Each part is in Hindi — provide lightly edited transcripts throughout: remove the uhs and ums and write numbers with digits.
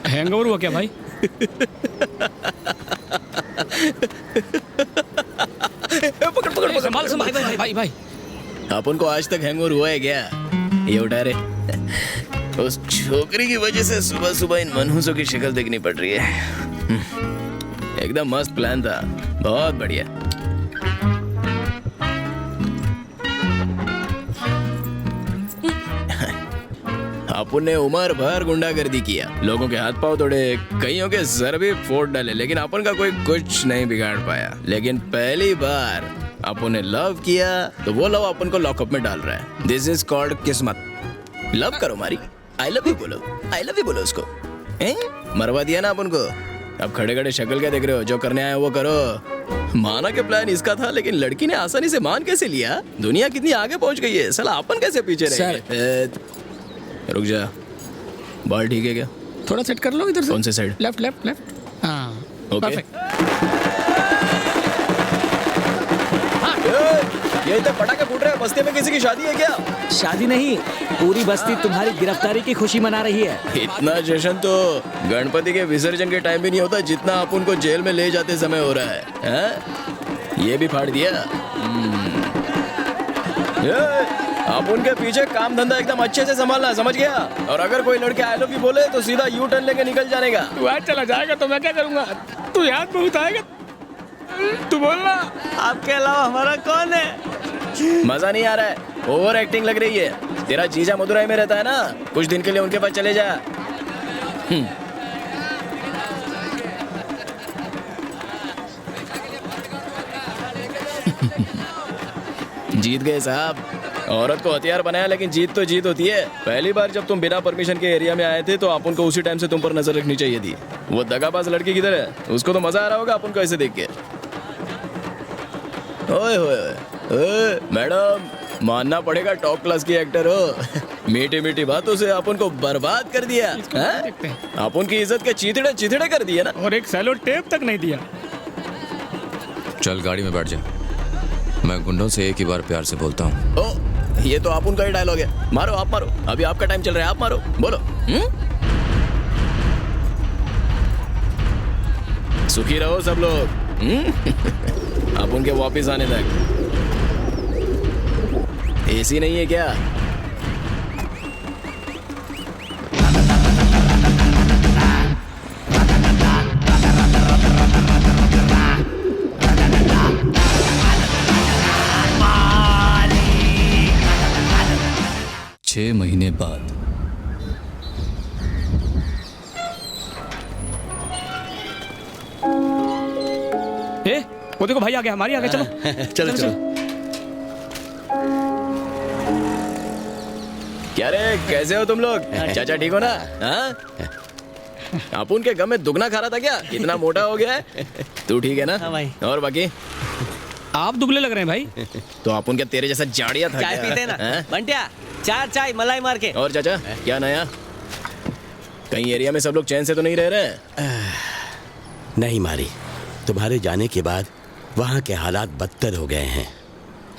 हैंगओवर हुआ क्या भाई? पकड़ पकड़ पकड़ संभाल संभाल भाई भाई भाई। अपन को आज तक हैंगओवर हुआ है क्या? ये उठा रे। उस छोकरी की वजह से सुबह सुबह इन मनहूसों की शक्ल देखनी पड़ रही है। एकदम मस्त प्लान था, बहुत बढ़िया। अपन ने उम्र भर गुंडागर्दी किया, लोगों के हाथ पांव तोड़े, कईयों के सर भी फोड़ डाले, लेकिन अपन का कोई कुछ नहीं बिगाड़ पाया। लेकिन पहली बार अपन ने लव किया तो वो लव अपन को लॉकअप में डाल रहा है। दिस इज कॉल्ड किस्मत। लव करो मारी, आई लव यू बोलो, आई लव यू बोलो उसको। मरवा दिया ना अपन को। अब खड़े खड़े शक्ल क्या देख रहे हो? जो करने आए वो करो। माना के प्लान इसका था, लेकिन लड़की ने आसानी से मान कैसे लिया? दुनिया कितनी आगे पहुंच गई है, साला अपन कैसे पीछे रहे? रुक जा, बॉल ठीक है क्या? थोड़ा सेट कर लो इधर से। कौन से साइड? Left left left. हाँ ओके। परफेक्ट। ये इतने पटाखे फूट रहे हैं, बस्ती में किसी की शादी है क्या? शादी नहीं, पूरी बस्ती तुम्हारी गिरफ्तारी की खुशी मना रही है। इतना जश्न तो गणपति के विसर्जन के टाइम भी नहीं होता जितना अपन को जेल में ले जाते समय हो रहा है, हैं? ये भी फाड़ दिया। आप उनके पीछे काम धंधा एकदम अच्छे से संभालना, समझ गया? और अगर कोई लड़के आई लव यू बोले तो सीधा यू टर्न लेके निकल जाने का। तू आज चला जाएगा तो मैं क्या करूँगा? तू याद बहुत आएगा। तू बोलना, आपके अलावा हमारा कौन है? मजा नहीं आ रहा है, ओवर एक्टिंग लग रही है। तेरा जीजा मदुरई में रहता है ना, कुछ दिन के लिए उनके पास चले जा। जीत गए साहब। औरत को हथियार बनाया, लेकिन जीत तो जीत होती है। पहली बार जब तुम बिना परमिशन के एरिया में आए थे तो अपन को उसी टाइम से तुम पर नजर रखनी चाहिए थी। वो दगाबाज लड़की किधर है? उसको तो मजा आ रहा होगा अपन को ऐसे देख के। ओए ओए मैडम, मानना पड़ेगा टॉप क्लास की एक्टर हो। मीठी मीठी बातों से अपन को बर्बाद कर दिया। अपन की इज्जत के चीथड़े चीथड़े कर दिए ना। और एक सैलो टेप तक नहीं दिया। चल गाड़ी में बैठ जा। मैं गुंडों से एक ही बार प्यार से बोलता हूँ। ओ, ये तो आप उनका ही डायलॉग है। मारो, आप मारो, अभी आपका टाइम चल रहा है, आप मारो, बोलो। सुखी रहो सब लोग। आप उनके वापिस आने तक। एसी नहीं है क्या? छह महीने बाद वो देखो भाई आ गया, हमारी आ गया। चलो चलो चलो। क्या रे, कैसे हो तुम लोग? चाचा ठीक हो ना? हाँ? आप उनके गम में दुगना खा रहा था क्या? इतना मोटा हो गया है। तू ठीक है ना? हाँ भाई। और बाकी? आप दुबले लग रहे हैं भाई। तो आप उनके तेरे जैसा जाड़िया था चाय क्या? पीते ना हाँ? बंटिया, चार चाय मलाई मार के। और चाचा क्या नया? कहीं एरिया में सब लोग चैन से तो नहीं रह रहे? नहीं मारी, तुम्हारे जाने के बाद वहाँ के हालात बदतर हो गए हैं।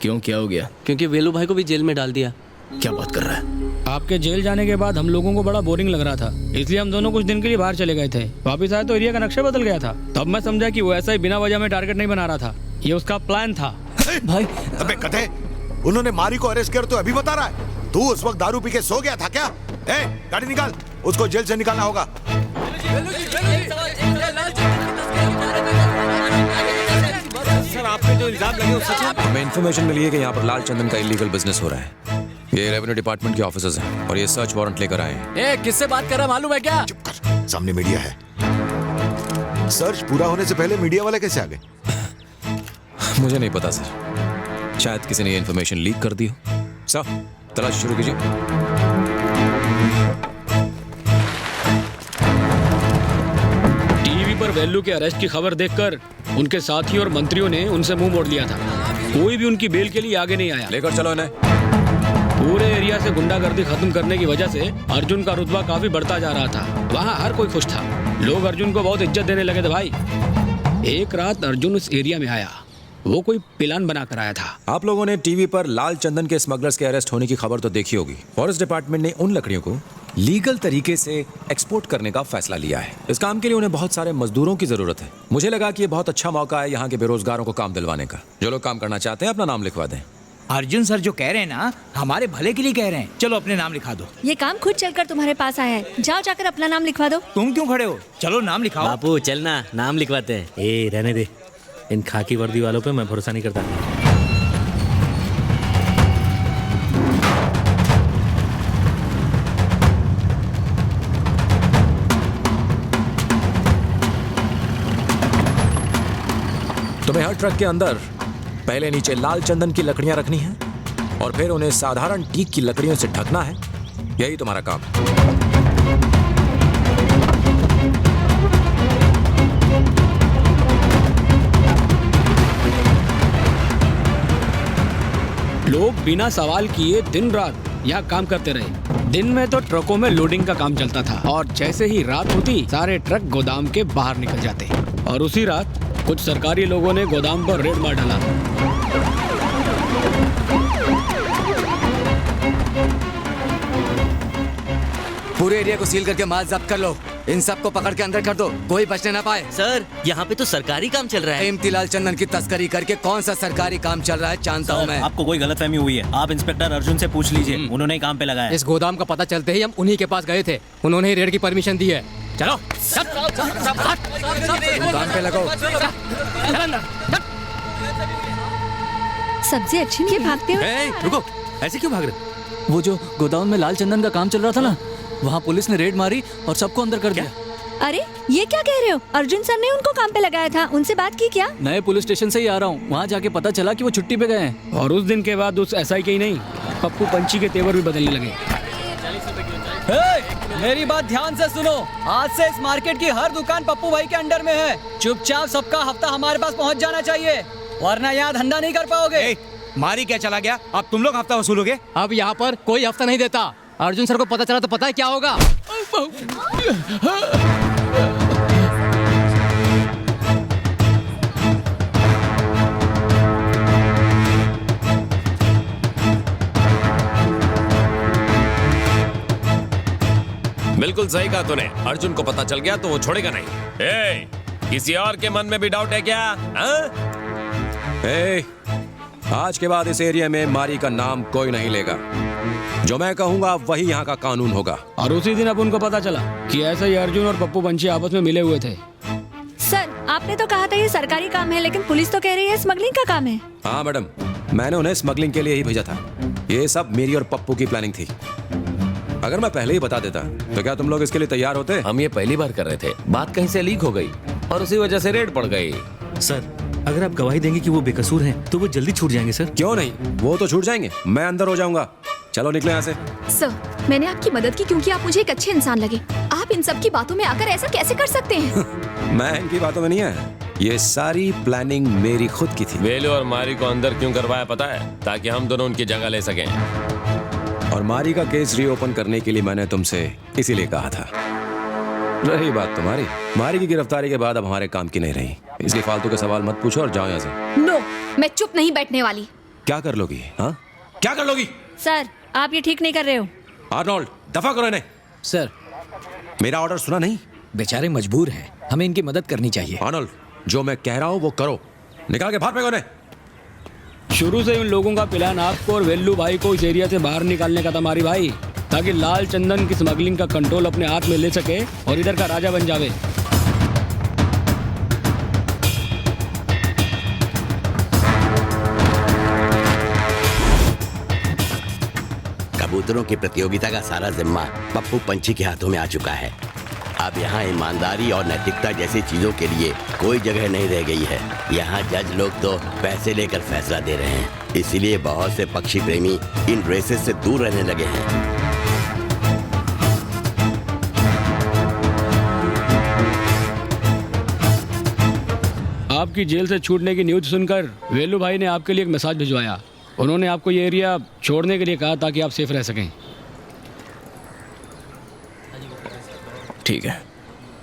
क्यों, क्या हो गया? क्योंकि वेलू भाई को भी जेल में डाल दिया। क्या बात कर रहा है? आपके जेल जाने के बाद हम लोगों को बड़ा बोरिंग लग रहा था, इसलिए हम दोनों कुछ दिन के लिए बाहर चले गए थे। वापिस आए तो एरिया का नक्शा बदल गया था। तब मैं समझा कि वो ऐसा ही बिना वजह में टारगेट नहीं बना रहा था, ये उसका प्लान था। भाई अबे कथे, उन्होंने मारी को अरेस्ट कर तो अभी बता रहा है? तू उस वक्त दारू पी के सो गया था क्या? गाड़ी निकाल, उसको जेल से निकालना होगा। सर, आपने जो इल्जाम लगे वो सच है? हमें इन्फॉर्मेशन मिली है कि यहाँ पर लाल चंदन का इलीगल बिजनेस हो रहा है। ये रेवेन्यू डिपार्टमेंट के ऑफिसर्स हैं और ये सर्च वारंट लेकर आए हैं। किससे बात कर रहा मालूम है क्या? चुप कर, सामने मीडिया है। सर्च पूरा होने से पहले मीडिया वाले कैसे आ गए? मुझे नहीं पता सर, शायद किसी ने ये इन्फॉर्मेशन लीक कर दी हो। सर तलाश शुरू कीजिए। टीवी पर वेल्लू के अरेस्ट की खबर देखकर उनके साथी और मंत्रियों ने उनसे मुंह मोड़ लिया था। कोई भी उनकी बेल के लिए आगे नहीं आया। लेकर चलो इन्हें। पूरे एरिया से गुंडागर्दी खत्म करने की वजह से अर्जुन का रुतबा काफी बढ़ता जा रहा था। वहाँ हर कोई खुश था, लोग अर्जुन को बहुत इज्जत देने लगे थे भाई। एक रात अर्जुन उस एरिया में आया, वो कोई प्लान बना कर आया था। आप लोगों ने टीवी पर लाल चंदन के स्मगलर्स के अरेस्ट होने की खबर तो देखी होगी। फॉरेस्ट डिपार्टमेंट ने उन लकड़ियों को लीगल तरीके से एक्सपोर्ट करने का फैसला लिया है। इस काम के लिए उन्हें बहुत सारे मजदूरों की जरूरत है। मुझे लगा कि ये बहुत अच्छा मौका है यहाँ के बेरोजगारों को काम दिलवाने का। जो लोग काम करना चाहते हैं अपना नाम लिखवा दें। अर्जुन सर जो कह रहे हैं ना, हमारे भले के लिए कह रहे हैं। चलो अपने नाम लिखा दो। ये काम खुद चलकर तुम्हारे पास आया है, जाओ जाकर अपना नाम लिखवा दो। तुम क्यों खड़े हो? चलो नाम लिखाओ। बापू चलना, नाम लिखवाते हैं। ए रहने दे, इन खाकी वर्दी वालों पे मैं भरोसा नहीं करता। तुम्हें हर ट्रक के अंदर पहले नीचे लाल चंदन की लकड़ियां रखनी हैं और फिर उन्हें साधारण टीक की लकड़ियों से ढकना है। यही तुम्हारा काम। लोग बिना सवाल किए दिन रात यहाँ काम करते रहे। दिन में तो ट्रकों में लोडिंग का काम चलता था और जैसे ही रात होती सारे ट्रक गोदाम के बाहर निकल जाते। और उसी रात कुछ सरकारी लोगों ने गोदाम पर रेड मार डाला। पूरे एरिया को सील करके माल जब्त कर लो। इन सबको पकड़ के अंदर कर दो, कोई बचने ना पाए। सर यहाँ पे तो सरकारी काम चल रहा है। इम्तिलाल चंदन की तस्करी करके कौन सा सरकारी काम चल रहा है जानता हूँ मैं। आपको कोई गलतफहमी हुई है, आप इंस्पेक्टर अर्जुन से पूछ लीजिए, उन्होंने ही काम पे लगाया। इस गोदाम का पता चलते ही हम उन्हीं के पास गए थे, उन्होंने ही रेड की परमिशन दी है। चलो काम पे लगो। सब्जी अच्छी नहीं भागते हो। रुको, ऐसे क्यों भाग रहे? वो जो गोदाम में लाल चंदन का काम चल रहा था ना, वहाँ पुलिस ने रेड मारी और सबको अंदर कर दिया। अरे ये क्या कह रहे हो? अर्जुन सर ने उनको काम पे लगाया था, उनसे बात की क्या? नए पुलिस स्टेशन से ही आ रहा हूँ, वहाँ जाके पता चला कि वो छुट्टी पे गए हैं। और उस दिन के बाद उस एसआई के ही नहीं, पप्पू पंची के तेवर भी बदलने लगे। मेरी बात ध्यान से सुनो, आज से इस मार्केट की हर दुकान पप्पू भाई के अंडर में है। चुपचाप सबका हफ्ता हमारे पास पहुंच जाना चाहिए, वरना यहाँ धंधा नहीं कर पाओगे। मारी क्या चला गया? अब तुम लोग हफ्ता वसूलोगे? अब यहाँ पर कोई हफ्ता नहीं देता। अर्जुन सर को पता चला तो पता है क्या होगा। बिल्कुल सही कहा तूने। अर्जुन को पता चल गया तो वो छोड़ेगा नहीं। किसी और के मन में भी डाउट है क्या? आज के बाद इस एरिया में मारी का नाम कोई नहीं लेगा। जो मैं कहूंगा वही यहाँ का कानून होगा। और उसी दिन अब उनको पता चला कि ऐसे ही अर्जुन और पप्पू पंची आपस में मिले हुए थे। सर आपने तो कहा था ये सरकारी काम है, लेकिन पुलिस तो कह रही है स्मगलिंग का काम है। हाँ मैडम, मैंने उन्हें स्मगलिंग के लिए ही भेजा था। ये सब मेरी और पप्पू की प्लानिंग थी। अगर मैं पहले ही बता देता तो क्या तुम लोग इसके लिए तैयार होते? हम ये पहली बार कर रहे थे, बात कहीं से लीक हो गई और उसी वजह से रेड पड़ गई। सर अगर आप गवाही देंगे कि वो बेकसूर हैं, तो वो जल्दी छूट जाएंगे। सर क्यों नहीं, वो तो छूट जाएंगे। मैं अंदर हो जाऊंगा। चलो निकले यहाँ से। सर मैंने आपकी मदद की क्योंकि आप मुझे एक अच्छे इंसान लगे। आप इन सब की बातों में आकर ऐसा कैसे कर सकते हैं? मैं इनकी बातों में नहीं आया, ये सारी प्लानिंग मेरी खुद की थी। वेलू और मारी को अंदर क्यों करवाया पता है? ताकि हम दोनों उनकी जगह ले सकें। और मारी का केस रीओपन करने के लिए मैंने तुमसे इसीलिए कहा था। रही बात तुम्हारी, मारी की गिरफ्तारी के बाद अब हमारे काम की नहीं रही, इसलिए फालतू के सवाल मत पूछो और जाओ यहाँ से। नो, मैं चुप नहीं बैठने वाली। क्या कर लोगी? हाँ क्या कर लोगी? सर आप ये ठीक नहीं कर रहे हो। आर्नोल्ड दफा करो इन्हें। सर मेरा ऑर्डर सुना नहीं? बेचारे मजबूर हैं, हमें इनकी मदद करनी चाहिए। आर्नोल्ड जो मैं कह रहा हूँ वो करो, निकाल के बाहर फेंको इन्हें। शुरू से उन लोगों का प्लान आपको और वेल्लू भाई को इस एरिया से बाहर निकालने का था मारी भाई, ताकि लाल चंदन की स्मगलिंग का कंट्रोल अपने हाथ में ले सके और इधर का राजा बन जावे। कबूतरों की प्रतियोगिता का सारा जिम्मा पप्पू पंची के हाथों में आ चुका है। अब यहाँ ईमानदारी और नैतिकता जैसी चीजों के लिए कोई जगह नहीं रह गई है। यहाँ जज लोग तो पैसे लेकर फैसला दे रहे हैं, इसीलिए बहुत से पक्षी प्रेमी इन रेसेस से दूर रहने लगे हैं। आपकी जेल से छूटने की न्यूज़ सुनकर वेलू भाई ने आपके लिए एक मैसेज भिजवाया। उन्होंने आपको ये एरिया छोड़ने के लिए कहा ताकि आप सेफ रह सकें। ठीक है,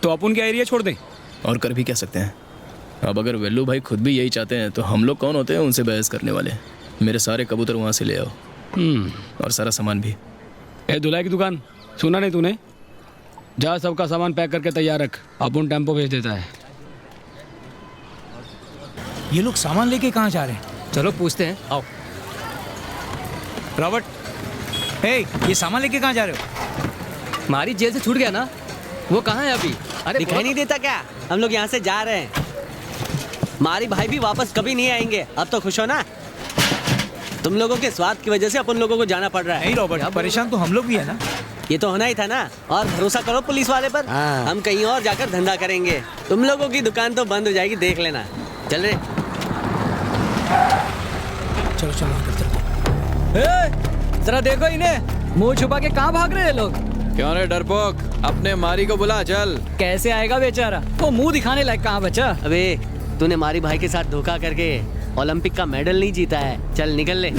तो आप उनका एरिया छोड़ दें। और कर भी क्या सकते हैं? अब अगर वेल्लू भाई खुद भी यही चाहते हैं तो हम लोग कौन होते हैं उनसे बहस करने वाले? मेरे सारे कबूतर वहाँ से ले आओ और सारा सामान भी। ए धुलाई की दुकान, सुना नहीं तूने? जा सबका सामान पैक करके तैयार रख, अपन टेम्पो भेज देता है। ये लोग सामान लेके कहाँ जा रहे हैं? चलो पूछते हैं, आओ। रॉबर्ट, हे, ये सामान लेके कहाँ जा रहे हो? मारी जेल से छूट गया ना, वो कहाँ है अभी? अरे दिखाई नहीं देता क्या? हम लोग यहाँ से जा रहे हैं। मारी भाई भी वापस कभी नहीं आएंगे। अब तो खुश हो ना? तुम लोगों के स्वाद की वजह से अपन लोगों को जाना पड़ रहा है। नहीं रॉबर्ट, परेशान तो हम लोग भी है ना। ये तो होना ही था ना। और भरोसा करो पुलिस वाले पर। हम कहीं और जाकर धंधा करेंगे। तुम लोगों की दुकान तो बंद हो जाएगी, देख लेना। चल रहे। चलो चलो। जरा देखो इन्हें, मुंह छुपा के कहाँ भाग रहे हैं लोग? क्यों रे डरपोक, अपने मारी को बुला चल। कैसे आएगा बेचारा, वो मुंह दिखाने लायक कहाँ बचा? अबे तूने मारी भाई के साथ धोखा करके ओलंपिक का मेडल नहीं जीता है। चल निकल ले।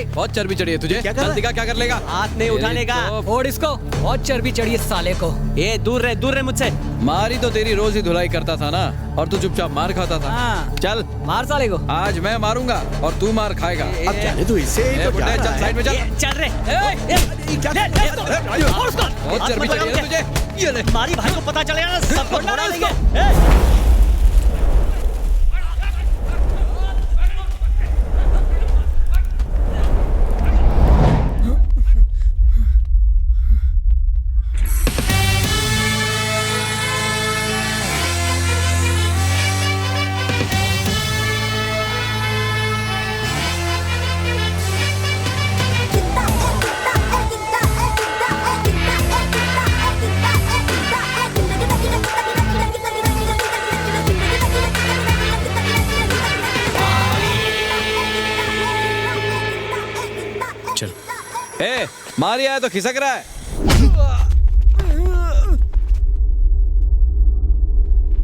बहुत चर्बी चढ़ी है तुझे। चल दिखा क्या कर लेगा। हाथ नहीं उठाने का। और इसको बहुत चर्बी चढ़ी है साले को। ए दूर रहे मुझसे। मारी तो तेरी रोज ही धुलाई करता था ना, और तू चुपचाप मार खाता था। चल मार साले को। आज मैं मारूंगा और तू मार खाएगा। अब जाने तू इससे चल साइड में चल। चल रे। बहुत चर्बी चढ़ी है तुझे। ये ले। मारी भाई को पता चलेगा ना, सबको छोड़ा देंगे। ए, मारी आया तो खिसक रहा है।